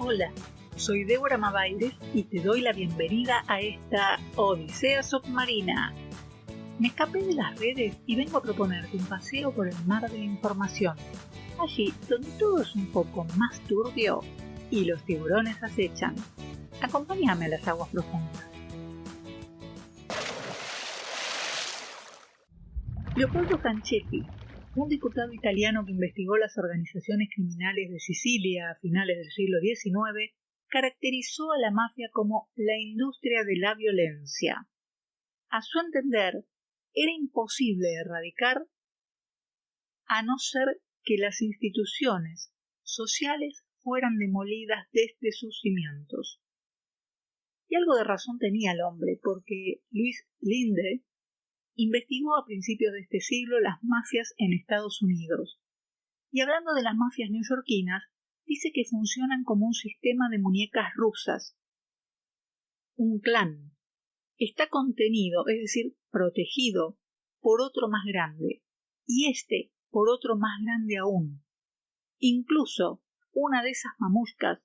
Hola, soy Débora Mavaires y te doy la bienvenida a esta Odisea Submarina. Me escapé de las redes y vengo a proponerte un paseo por el mar de la información, allí donde todo es un poco más turbio y los tiburones acechan. Acompáñame a las aguas profundas. Leopoldo Canchetti, un diputado italiano que investigó las organizaciones criminales de Sicilia a finales del siglo XIX, caracterizó a la mafia como la industria de la violencia. A su entender, era imposible erradicar a no ser que las instituciones sociales fueran demolidas desde sus cimientos. Y algo de razón tenía el hombre, porque Luis Linde investigó a principios de este siglo las mafias en Estados Unidos. Y hablando de las mafias neoyorquinas, dice que funcionan como un sistema de muñecas rusas. Un clan está contenido, es decir, protegido por otro más grande, y este por otro más grande aún. Incluso una de esas mamushkas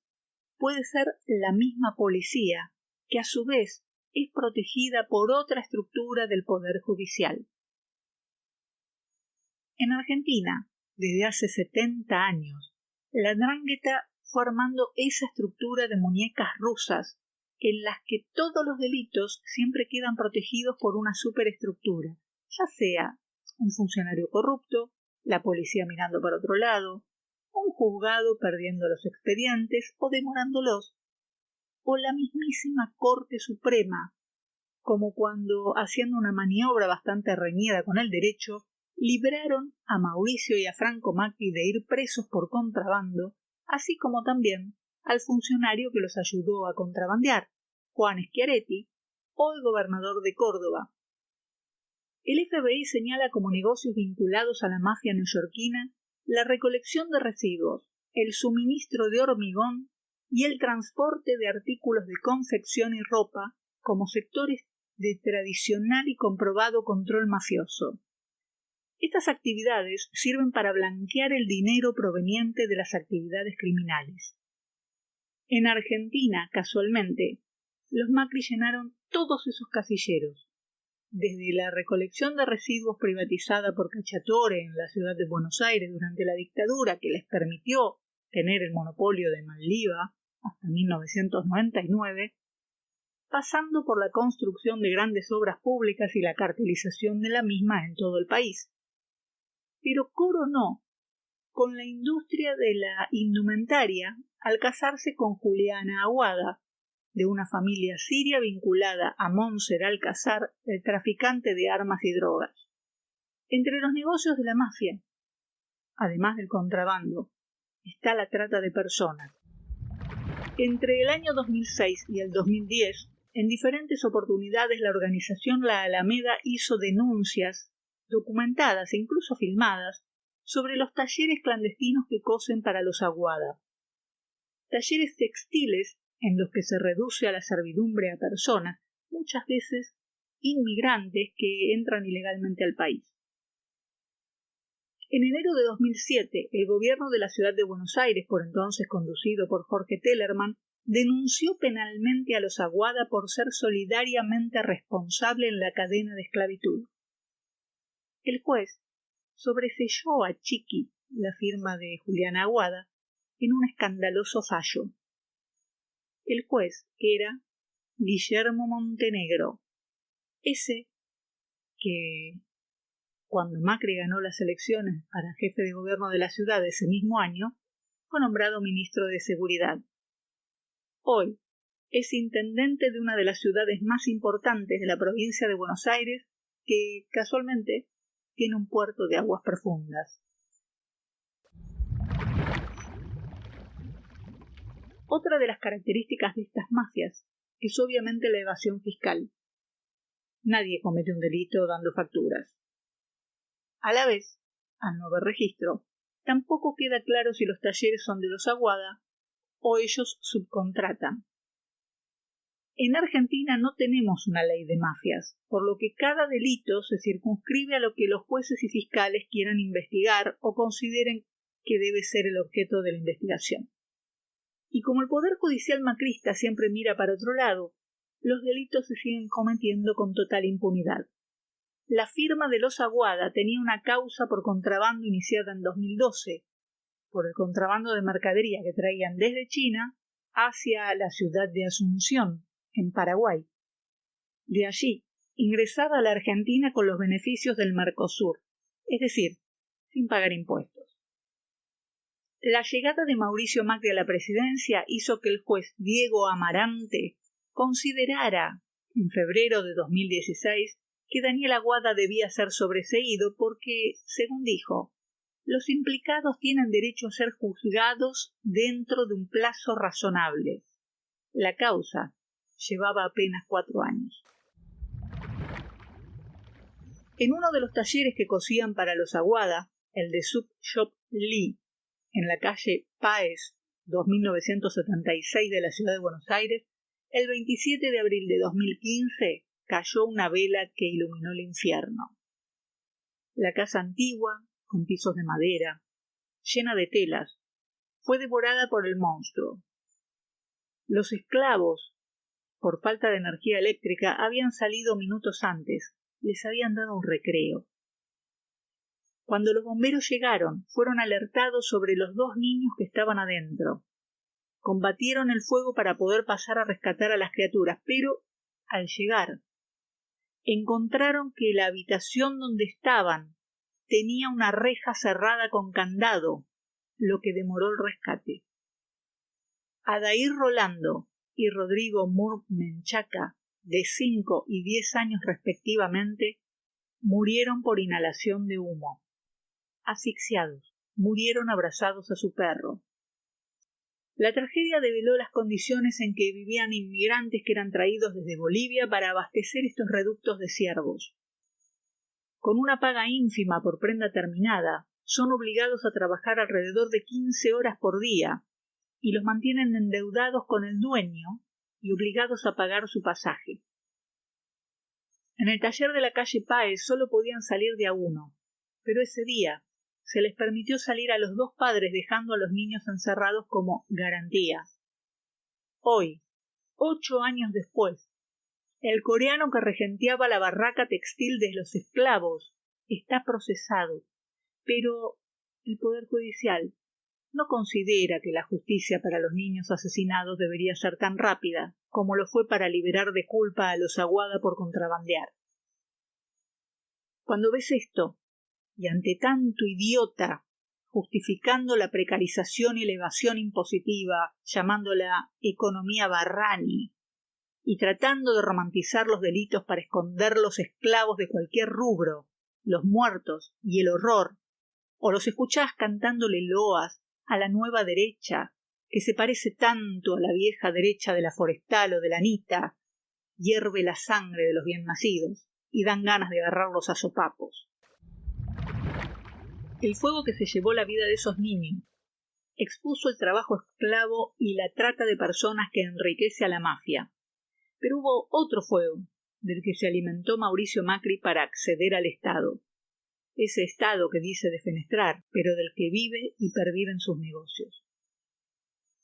puede ser la misma policía, que a su vez es protegida por otra estructura del Poder Judicial. En Argentina, desde hace 70 años, la 'Ndrangheta fue armando esa estructura de muñecas rusas en las que todos los delitos siempre quedan protegidos por una superestructura, ya sea un funcionario corrupto, la policía mirando para otro lado, un juzgado perdiendo los expedientes o demorándolos, o la mismísima Corte Suprema, como cuando, haciendo una maniobra bastante reñida con el derecho, libraron a Mauricio y a Franco Macri de ir presos por contrabando, así como también al funcionario que los ayudó a contrabandear, Juan Schiaretti, hoy gobernador de Córdoba. El FBI señala como negocios vinculados a la mafia neoyorquina la recolección de residuos, el suministro de hormigón y el transporte de artículos de confección y ropa como sectores de tradicional y comprobado control mafioso. Estas actividades sirven para blanquear el dinero proveniente de las actividades criminales. En Argentina, casualmente, los Macri llenaron todos esos casilleros, desde la recolección de residuos privatizada por Cacciatore en la ciudad de Buenos Aires durante la dictadura, que les permitió tener el monopolio de Maldiva hasta 1999, pasando por la construcción de grandes obras públicas y la cartelización de la misma en todo el país. Pero coronó con la industria de la indumentaria al casarse con Juliana Aguada, de una familia siria vinculada a Monser Alcázar, el traficante de armas y drogas. Entre los negocios de la mafia, además del contrabando, está la trata de personas. Entre el año 2006 y el 2010, en diferentes oportunidades la organización La Alameda hizo denuncias, documentadas e incluso filmadas, sobre los talleres clandestinos que cosen para los Aguada. Talleres textiles en los que se reduce a la servidumbre a personas, muchas veces inmigrantes que entran ilegalmente al país. En enero de 2007, el gobierno de la ciudad de Buenos Aires, por entonces conducido por Jorge Tellerman, denunció penalmente a los Aguada por ser solidariamente responsable en la cadena de esclavitud. El juez sobreseyó a Chiqui, la firma de Juliana Aguada, en un escandaloso fallo. El juez era Guillermo Montenegro, ese que, cuando Macri ganó las elecciones para jefe de gobierno de la ciudad ese mismo año, fue nombrado ministro de Seguridad. Hoy es intendente de una de las ciudades más importantes de la provincia de Buenos Aires, que casualmente tiene un puerto de aguas profundas. Otra de las características de estas mafias es obviamente la evasión fiscal. Nadie comete un delito dando facturas. A la vez, al no haber registro, tampoco queda claro si los talleres son de los Aguada o ellos subcontratan. En Argentina no tenemos una ley de mafias, por lo que cada delito se circunscribe a lo que los jueces y fiscales quieran investigar o consideren que debe ser el objeto de la investigación. Y como el Poder Judicial macrista siempre mira para otro lado, los delitos se siguen cometiendo con total impunidad. La firma de los Aguada tenía una causa por contrabando iniciada en 2012, por el contrabando de mercadería que traían desde China hacia la ciudad de Asunción, en Paraguay. De allí, ingresada a la Argentina con los beneficios del Mercosur, es decir, sin pagar impuestos. La llegada de Mauricio Macri a la presidencia hizo que el juez Diego Amarante considerara, en febrero de 2016, que Daniel Aguada debía ser sobreseído porque, según dijo, los implicados tienen derecho a ser juzgados dentro de un plazo razonable. La causa llevaba apenas 4 años. En uno de los talleres que cosían para los Aguada, el de Sub Shop Lee, en la calle Páez 2976 de la ciudad de Buenos Aires, el 27 de abril de 2015 cayó una vela que iluminó el infierno. La casa antigua, con pisos de madera, llena de telas, fue devorada por el monstruo. Los esclavos, por falta de energía eléctrica, habían salido minutos antes, les habían dado un recreo. Cuando los bomberos llegaron, fueron alertados sobre los 2 niños que estaban adentro. Combatieron el fuego para poder pasar a rescatar a las criaturas, pero al llegar, encontraron que la habitación donde estaban tenía una reja cerrada con candado, lo que demoró el rescate. Adair Rolando y Rodrigo Moore Menchaca, de 5 y 10 años respectivamente, murieron por inhalación de humo. Asfixiados, murieron abrazados a su perro. La tragedia develó las condiciones en que vivían inmigrantes que eran traídos desde Bolivia para abastecer estos reductos de ciervos. Con una paga ínfima por prenda terminada, son obligados a trabajar alrededor de 15 horas por día y los mantienen endeudados con el dueño y obligados a pagar su pasaje. En el taller de la calle Páez solo podían salir de a uno, pero ese día se les permitió salir a los 2 padres dejando a los niños encerrados como garantía. Hoy, 8 años después, el coreano que regenteaba la barraca textil de los esclavos está procesado, pero el Poder Judicial no considera que la justicia para los niños asesinados debería ser tan rápida como lo fue para liberar de culpa a los Aguada por contrabandear. Cuando ves esto, y ante tanto idiota, justificando la precarización y la evasión impositiva, llamándola economía Barrani, y tratando de romantizar los delitos para esconder los esclavos de cualquier rubro, los muertos y el horror, o los escuchás cantándole loas a la nueva derecha, que se parece tanto a la vieja derecha de la Forestal o de la Anita, hierve la sangre de los bien nacidos y dan ganas de agarrarlos a sopapos. El fuego que se llevó la vida de esos niños expuso el trabajo esclavo y la trata de personas que enriquece a la mafia. Pero hubo otro fuego, del que se alimentó Mauricio Macri para acceder al Estado. Ese Estado que dice defenestrar, pero del que vive y pervive en sus negocios.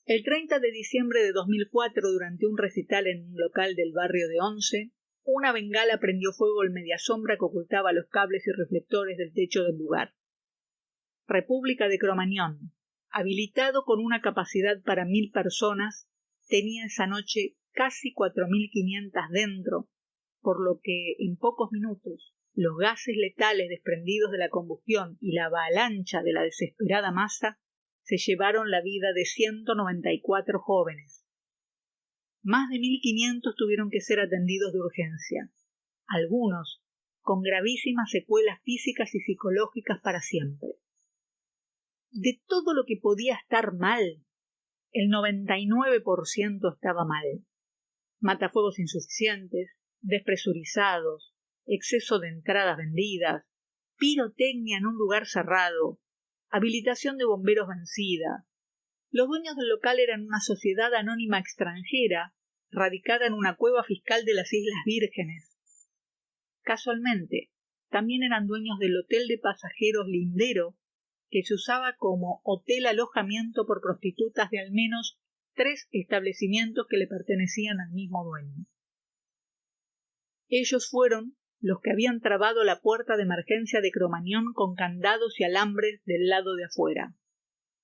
El 30 de diciembre de 2004, durante un recital en un local del barrio de Once, una bengala prendió fuego en media sombra que ocultaba los cables y reflectores del techo del lugar. República de Cromañón, habilitado con una capacidad para 1.000 personas, tenía esa noche casi 4.500 dentro, por lo que en pocos minutos los gases letales desprendidos de la combustión y la avalancha de la desesperada masa se llevaron la vida de 194 jóvenes. Más de 1.500 tuvieron que ser atendidos de urgencia, algunos con gravísimas secuelas físicas y psicológicas para siempre. De todo lo que podía estar mal, el 99% estaba mal. Matafuegos insuficientes, despresurizados, exceso de entradas vendidas, pirotecnia en un lugar cerrado, habilitación de bomberos vencida. Los dueños del local eran una sociedad anónima extranjera, radicada en una cueva fiscal de las Islas Vírgenes. Casualmente, también eran dueños del hotel de pasajeros Lindero, que se usaba como hotel alojamiento por prostitutas de al menos 3 establecimientos que le pertenecían al mismo dueño. Ellos fueron los que habían trabado la puerta de emergencia de Cromañón con candados y alambres del lado de afuera.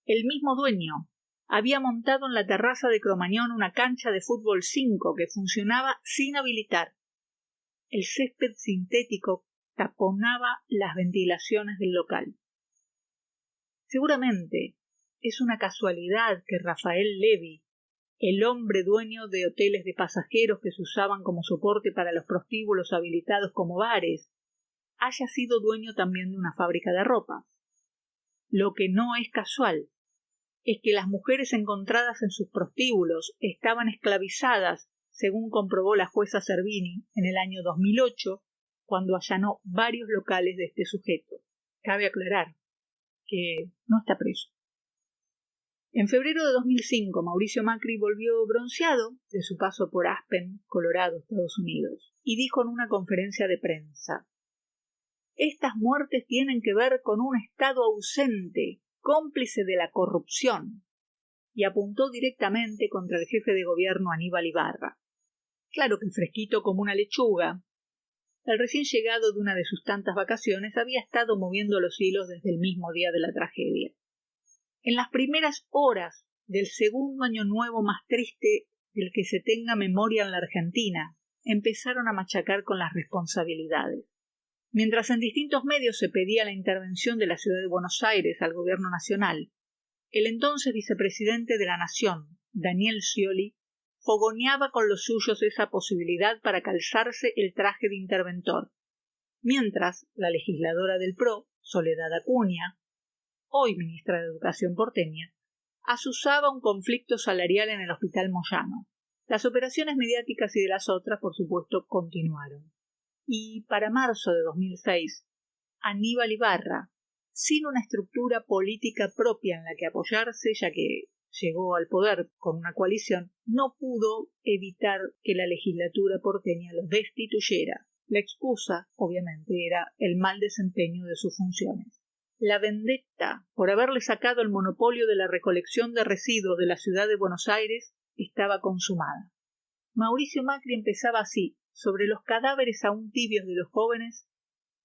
El mismo dueño había montado en la terraza de Cromañón una cancha de fútbol 5 que funcionaba sin habilitar. El césped sintético taponaba las ventilaciones del local. Seguramente es una casualidad que Rafael Levy, el hombre dueño de hoteles de pasajeros que se usaban como soporte para los prostíbulos habilitados como bares, haya sido dueño también de una fábrica de ropa. Lo que no es casual es que las mujeres encontradas en sus prostíbulos estaban esclavizadas, según comprobó la jueza Cervini en el año 2008, cuando allanó varios locales de este sujeto. Cabe aclarar que no está preso. En febrero de 2005, Mauricio Macri volvió bronceado de su paso por Aspen, Colorado, Estados Unidos, y dijo en una conferencia de prensa: «Estas muertes tienen que ver con un Estado ausente, cómplice de la corrupción», y apuntó directamente contra el jefe de gobierno Aníbal Ibarra. Claro que fresquito como una lechuga, el recién llegado de una de sus tantas vacaciones había estado moviendo los hilos desde el mismo día de la tragedia. En las primeras horas del segundo año nuevo más triste del que se tenga memoria en la Argentina, empezaron a machacar con las responsabilidades. Mientras en distintos medios se pedía la intervención de la ciudad de Buenos Aires al gobierno nacional, el entonces vicepresidente de la Nación, Daniel Scioli, fogoneaba con los suyos esa posibilidad para calzarse el traje de interventor, mientras la legisladora del PRO, Soledad Acuña, hoy ministra de Educación porteña, azuzaba un conflicto salarial en el Hospital Moyano. Las operaciones mediáticas y de las otras, por supuesto, continuaron. Y para marzo de 2006, Aníbal Ibarra, sin una estructura política propia en la que apoyarse, ya que llegó al poder con una coalición, no pudo evitar que la legislatura porteña lo destituyera. La excusa, obviamente, era el mal desempeño de sus funciones. La vendetta por haberle sacado el monopolio de la recolección de residuos de la ciudad de Buenos Aires estaba consumada. Mauricio Macri empezaba así, sobre los cadáveres aún tibios de los jóvenes,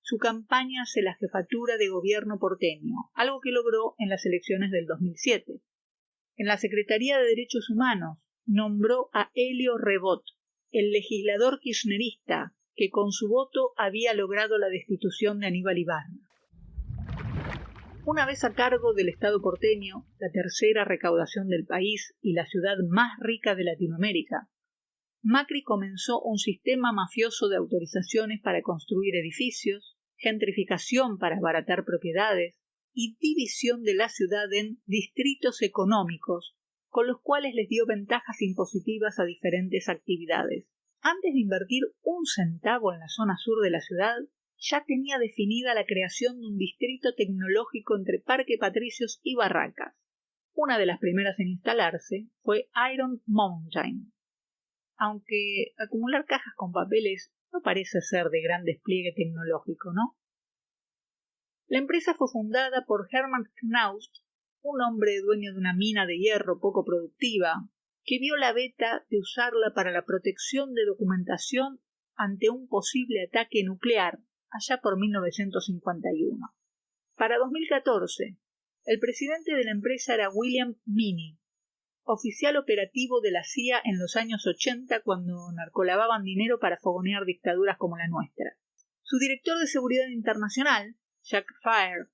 su campaña hacia la jefatura de gobierno porteño, algo que logró en las elecciones del 2007. En la Secretaría de Derechos Humanos nombró a Helio Rebot, el legislador kirchnerista que con su voto había logrado la destitución de Aníbal Ibarra. Una vez a cargo del Estado porteño, la tercera recaudación del país y la ciudad más rica de Latinoamérica, Macri comenzó un sistema mafioso de autorizaciones para construir edificios, gentrificación para abaratar propiedades y división de la ciudad en distritos económicos, con los cuales les dio ventajas impositivas a diferentes actividades. Antes de invertir un centavo en la zona sur de la ciudad, ya tenía definida la creación de un distrito tecnológico entre Parque Patricios y Barracas. Una de las primeras en instalarse fue Iron Mountain. Aunque acumular cajas con papeles no parece ser de gran despliegue tecnológico, ¿no? La empresa fue fundada por Hermann Knaust, un hombre dueño de una mina de hierro poco productiva, que vio la beta de usarla para la protección de documentación ante un posible ataque nuclear allá por 1951. Para 2014, el presidente de la empresa era William Meaney, oficial operativo de la CIA en los años 80 cuando narcolavaban dinero para fogonear dictaduras como la nuestra. Su director de seguridad internacional, Jack Fair,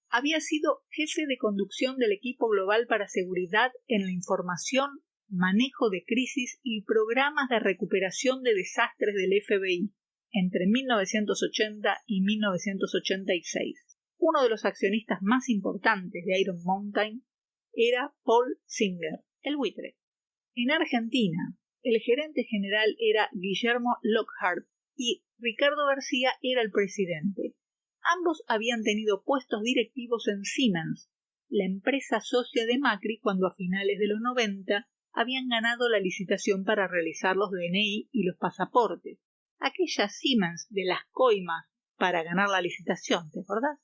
había sido jefe de conducción del equipo global para seguridad en la información, manejo de crisis y programas de recuperación de desastres del FBI entre 1980 y 1986. Uno de los accionistas más importantes de Iron Mountain era Paul Singer, el buitre. En Argentina, el gerente general era Guillermo Lockhart y Ricardo García era el presidente. Ambos habían tenido puestos directivos en Siemens, la empresa socia de Macri, cuando a finales de los 90 habían ganado la licitación para realizar los DNI y los pasaportes. Aquella Siemens de las coimas para ganar la licitación, ¿te acordás?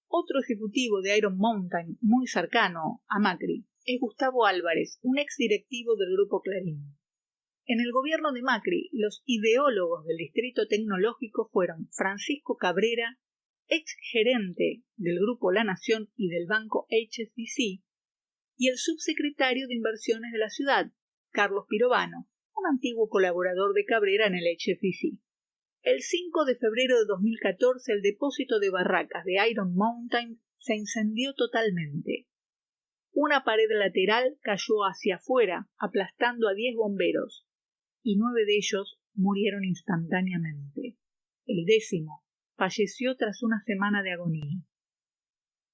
Otro ejecutivo de Iron Mountain muy cercano a Macri es Gustavo Álvarez, un exdirectivo del Grupo Clarín. En el gobierno de Macri, los ideólogos del Distrito Tecnológico fueron Francisco Cabrera, exgerente del Grupo La Nación y del banco HSBC, y el subsecretario de Inversiones de la ciudad, Carlos Pirovano, un antiguo colaborador de Cabrera en el HSBC. El 5 de febrero de 2014, el depósito de barracas de Iron Mountain se incendió totalmente. Una pared lateral cayó hacia afuera, aplastando a 10 bomberos, y 9 de ellos murieron instantáneamente. El 10º falleció tras una semana de agonía.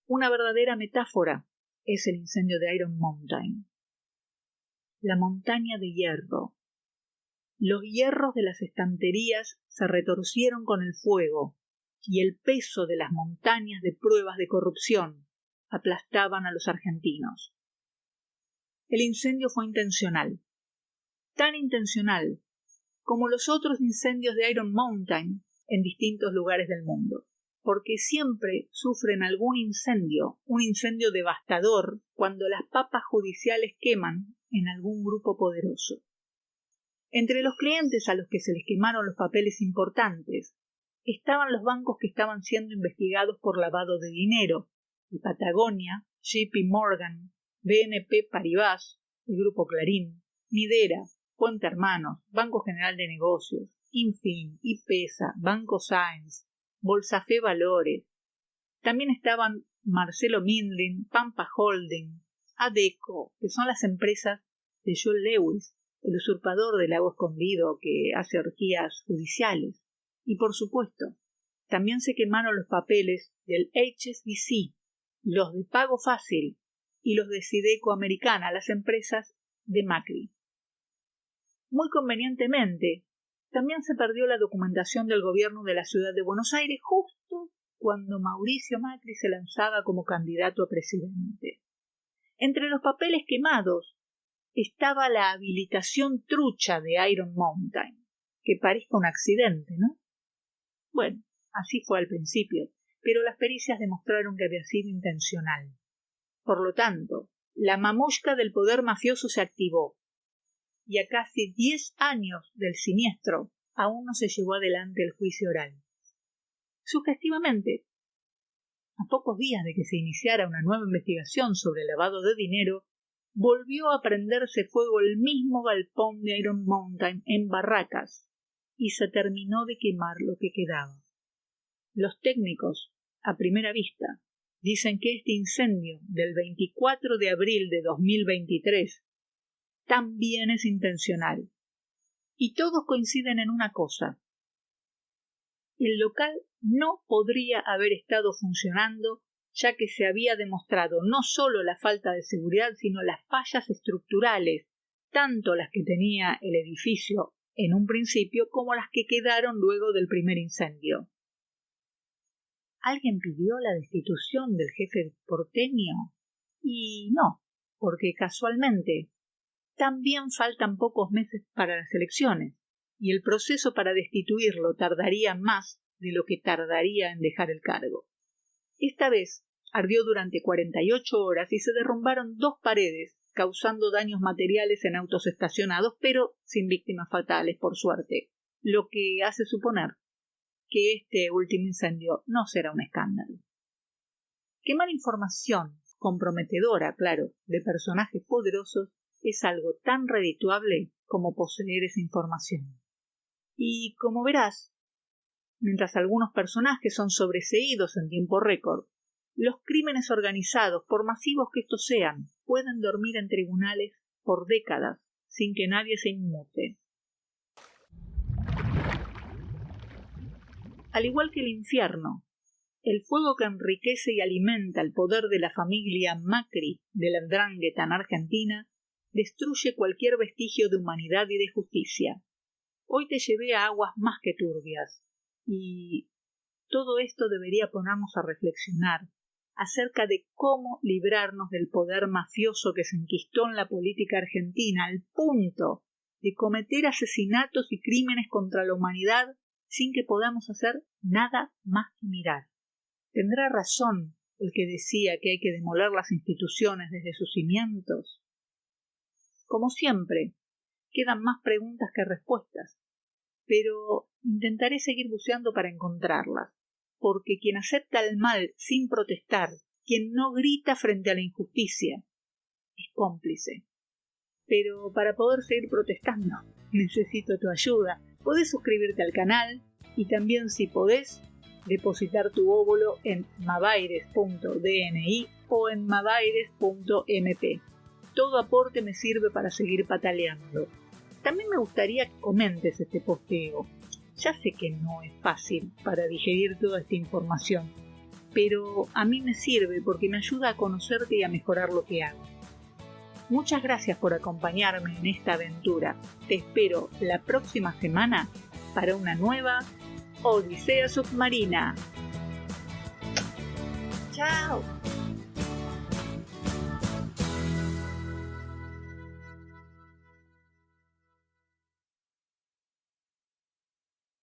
Una verdadera metáfora es el incendio de Iron Mountain. La montaña de hierro. Los hierros de las estanterías se retorcieron con el fuego, y el peso de las montañas de pruebas de corrupción aplastaban a los argentinos. El incendio fue intencional, tan intencional como los otros incendios de Iron Mountain en distintos lugares del mundo, porque siempre sufren algún incendio, un incendio devastador, cuando las papas judiciales queman en algún grupo poderoso. Entre los clientes a los que se les quemaron los papeles importantes estaban los bancos que estaban siendo investigados por lavado de dinero, de Patagonia, JP Morgan, BNP Paribas, el Grupo Clarín, Midera, Puente Hermanos, Banco General de Negocios, Infin, IPESA, Banco Sáenz, Bolsafe Valores. También estaban Marcelo Mindlin, Pampa Holding, Adeco, que son las empresas de Joel Lewis, el usurpador del lago escondido que hace orgías judiciales. Y por supuesto, también se quemaron los papeles del HSBC, los de Pago Fácil y los de Sideco Americana, las empresas de Macri. Muy convenientemente, también se perdió la documentación del gobierno de la ciudad de Buenos Aires justo cuando Mauricio Macri se lanzaba como candidato a presidente. Entre los papeles quemados estaba la habilitación trucha de Iron Mountain, que parezca un accidente, ¿no? Bueno, así fue al principio, pero las pericias demostraron que había sido intencional. Por lo tanto, la mamushka del poder mafioso se activó, y a casi 10 años del siniestro aún no se llevó adelante el juicio oral. Sugestivamente, a pocos días de que se iniciara una nueva investigación sobre el lavado de dinero, volvió a prenderse fuego el mismo galpón de Iron Mountain en Barracas, y se terminó de quemar lo que quedaba. Los técnicos, a primera vista, dicen que este incendio del 24 de abril de 2023 también es intencional. Y todos coinciden en una cosa. El local no podría haber estado funcionando, ya que se había demostrado no solo la falta de seguridad, sino las fallas estructurales, tanto las que tenía el edificio en un principio como las que quedaron luego del primer incendio. ¿Alguien pidió la destitución del jefe porteño? Y no, porque casualmente también faltan pocos meses para las elecciones, y el proceso para destituirlo tardaría más de lo que tardaría en dejar el cargo. Esta vez ardió durante 48 horas y se derrumbaron 2 paredes, causando daños materiales en autos estacionados, pero sin víctimas fatales, por suerte, lo que hace suponer que este último incendio no será un escándalo. Quemar información comprometedora, claro, de personajes poderosos es algo tan redituable como poseer esa información. Y como verás, mientras algunos personajes son sobreseídos en tiempo récord, los crímenes organizados, por masivos que estos sean, pueden dormir en tribunales por décadas sin que nadie se inmute. Al igual que el infierno, el fuego que enriquece y alimenta el poder de la familia Macri de la Ndrangheta en Argentina destruye cualquier vestigio de humanidad y de justicia. Hoy te llevé a aguas más que turbias, y todo esto debería ponernos a reflexionar acerca de cómo librarnos del poder mafioso que se enquistó en la política argentina al punto de cometer asesinatos y crímenes contra la humanidad sin que podamos hacer nada más que mirar. ¿Tendrá razón el que decía que hay que demoler las instituciones desde sus cimientos? Como siempre, quedan más preguntas que respuestas, pero intentaré seguir buceando para encontrarlas, porque quien acepta el mal sin protestar, quien no grita frente a la injusticia, es cómplice. Pero para poder seguir protestando, necesito tu ayuda. Podés suscribirte al canal y también, si podés, depositar tu óvulo en mabaires.dni o en mabaires.mp. Todo aporte me sirve para seguir pataleando. También me gustaría que comentes este posteo. Ya sé que no es fácil para digerir toda esta información, pero a mí me sirve porque me ayuda a conocerte y a mejorar lo que hago. Muchas gracias por acompañarme en esta aventura. Te espero la próxima semana para una nueva Odisea Submarina. ¡Chao!